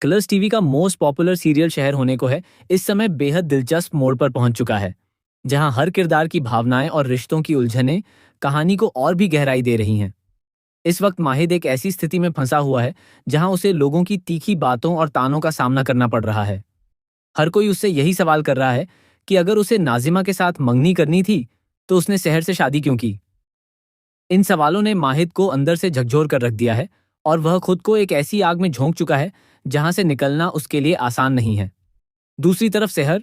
Colors TV का most popular serial शहर होने को है इस समय बेहद दिलचस्प मोड़ पर पहुंच चुका है, जहां हर किरदार की भावनाएं और रिश्तों की उलझनें कहानी को और भी गहराई दे रही हैं। इस वक्त माहिद एक ऐसी स्थिति में फंसा हुआ है जहां उसे लोगों की तीखी बातों और तानों का सामना करना पड़ रहा है। हर कोई उससे यही सवाल कर रहा है कि अगर उसे नाजिमा के साथ मंगनी करनी थी तो उसने शहर से शादी क्यों की। इन सवालों ने माहिद को अंदर से झकझोर कर रख दिया है और वह खुद को एक ऐसी आग में झोंक चुका है जहां से निकलना उसके लिए आसान नहीं है। दूसरी तरफ शहर,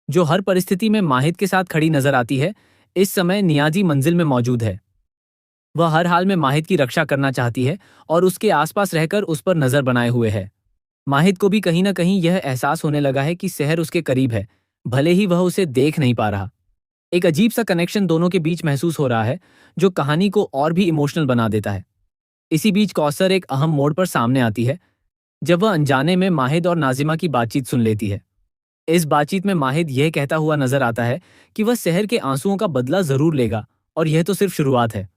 जो हर परिस्थिति में माहिद के साथ खड़ी नजर आती है, इस समय नियाजी मंजिल में मौजूद है। वह हर हाल में माहिद की रक्षा करना चाहती है और उसके आसपास रहकर उस पर नजर बनाए हुए है। माहिद को भी कहीं ना कहीं यह एहसास होने लगा है कि शहर उसके करीब है, भले ही वह उसे देख नहीं पा रहा। एक अजीब सा कनेक्शन दोनों के बीच महसूस हो रहा है, जो कहानी को और भी इमोशनल बना देता है। इसी बीच कौसर एक अहम मोड़ पर सामने आती है, जब वह अनजाने में माहिद और नाजिमा की बातचीत सुन लेती है। इस बातचीत में माहिद यह कहता हुआ नजर आता है कि वह शहर के आंसुओं का बदला जरूर लेगा और यह तो सिर्फ शुरुआत है।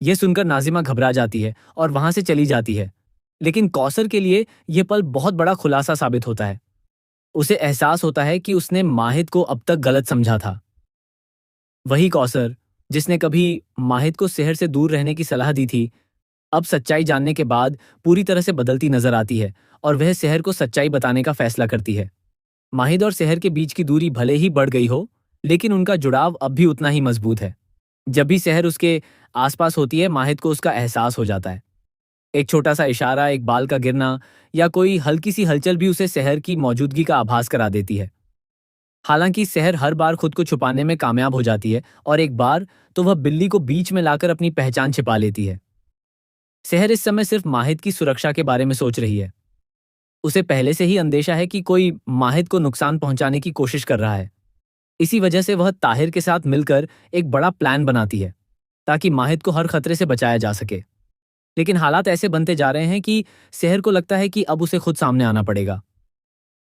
यह सुनकर नाजिमा घबरा जाती है और वहां से चली जाती है, लेकिन कौसर के लिए यह पल बहुत बड़ा खुलासा साबित होता है। उसे एहसास होता है कि उसने माहिद को अब तक गलत समझा था। वही कौसर जिसने कभी माहिद को शहर से दूर रहने की सलाह दी थी, अब सच्चाई जानने के बाद पूरी तरह से बदलती नजर आती है और वह शहर को सच्चाई बताने का फैसला करती है। माहिद और शहर के बीच की दूरी भले ही बढ़ गई हो, लेकिन उनका जुड़ाव अब भी उतना ही मजबूत है। जब भी शहर उसके आसपास होती है, माहिद को उसका एहसास हो जाता है। एक छोटा सा इशारा, एक बाल का गिरना या कोई हल्की सी हलचल भी उसे शहर की मौजूदगी का आभास करा देती है। हालांकि शहर हर बार खुद को छुपाने में कामयाब हो जाती है और एक बार तो वह बिल्ली को बीच में लाकर अपनी पहचान छिपा लेती है। शहर इस समय सिर्फ माहिद की सुरक्षा के बारे में सोच रही है। उसे पहले से ही अंदेशा है कि कोई माहिद को नुकसान पहुंचाने की कोशिश कर रहा है। इसी वजह से वह ताहिर के साथ मिलकर एक बड़ा प्लान बनाती है, ताकि माहिद को हर खतरे से बचाया जा सके। लेकिन हालात ऐसे बनते जा रहे हैं कि शहर को लगता है कि अब उसे खुद सामने आना पड़ेगा।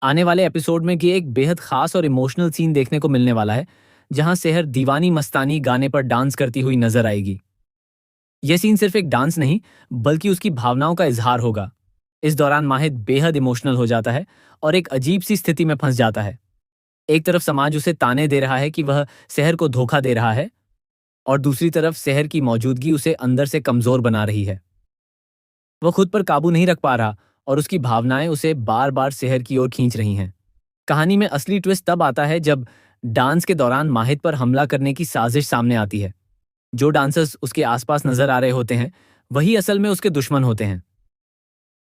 आने वाले एपिसोड में ये एक बेहद खास और इमोशनल सीन देखने को मिलने वाला है, जहां शहर दीवानी मस्तानी गाने पर डांस करती हुई नजर आएगी। यह सीन सिर्फ एक डांस नहीं, बल्कि उसकी भावनाओं का इजहार होगा। इस दौरान माहिद बेहद इमोशनल हो जाता है और एक अजीब सी स्थिति में फंस जाता है। एक तरफ समाज उसे ताने दे रहा है कि वह शहर को धोखा दे रहा है, और दूसरी तरफ शहर की मौजूदगी उसे अंदर से कमजोर बना रही है। वह खुद पर काबू नहीं रख पा रहा और उसकी भावनाएं उसे बार बार शहर की ओर खींच रही हैं। कहानी में असली ट्विस्ट तब आता है जब डांस के दौरान माहिद पर हमला करने की साजिश सामने आती है। जो डांसर्स उसके आसपास नजर आ रहे होते हैं, वही असल में उसके दुश्मन होते हैं।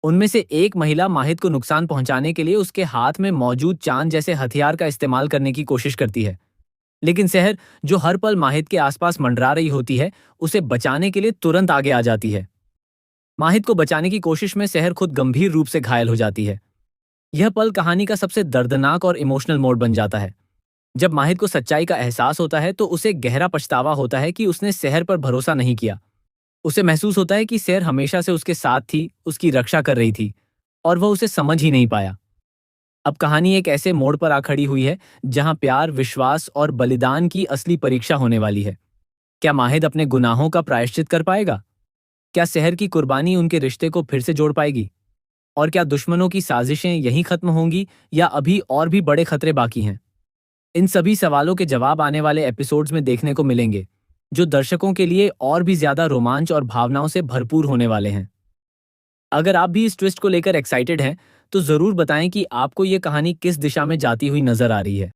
उनमें से एक महिला माहिद को नुकसान पहुंचाने के लिए उसके हाथ में मौजूद चांद जैसे हथियार का इस्तेमाल करने की कोशिश करती है। लेकिन शहर, जो हर पल माहिद के आसपास मंडरा रही होती है, उसे बचाने के लिए तुरंत आगे आ जाती है। माहिद को बचाने की कोशिश में शहर खुद गंभीर रूप से घायल हो जाती है। यह पल कहानी का सबसे दर्दनाक और इमोशनल मोड़ बन जाता है। जब माहिद को सच्चाई का एहसास होता है तो उसे गहरा पछतावा होता है कि उसने शहर पर भरोसा नहीं किया। उसे महसूस होता है कि शहर हमेशा से उसके साथ थी, उसकी रक्षा कर रही थी, और वह उसे समझ ही नहीं पाया। अब कहानी एक ऐसे मोड़ पर आ खड़ी हुई है जहां प्यार, विश्वास और बलिदान की असली परीक्षा होने वाली है। क्या माहिद अपने गुनाहों का प्रायश्चित कर पाएगा? क्या शहर की कुर्बानी उनके रिश्ते को फिर से जोड़ पाएगी? और क्या दुश्मनों की साजिशें यहीं खत्म होंगी या अभी और भी बड़े खतरे बाकी हैं? इन सभी सवालों के जवाब आने वाले एपिसोड्स में देखने को मिलेंगे, जो दर्शकों के लिए और भी ज्यादा रोमांच और भावनाओं से भरपूर होने वाले हैं। अगर आप भी इस ट्विस्ट को लेकर एक्साइटेड हैं, तो जरूर बताएं कि आपको ये कहानी किस दिशा में जाती हुई नजर आ रही है।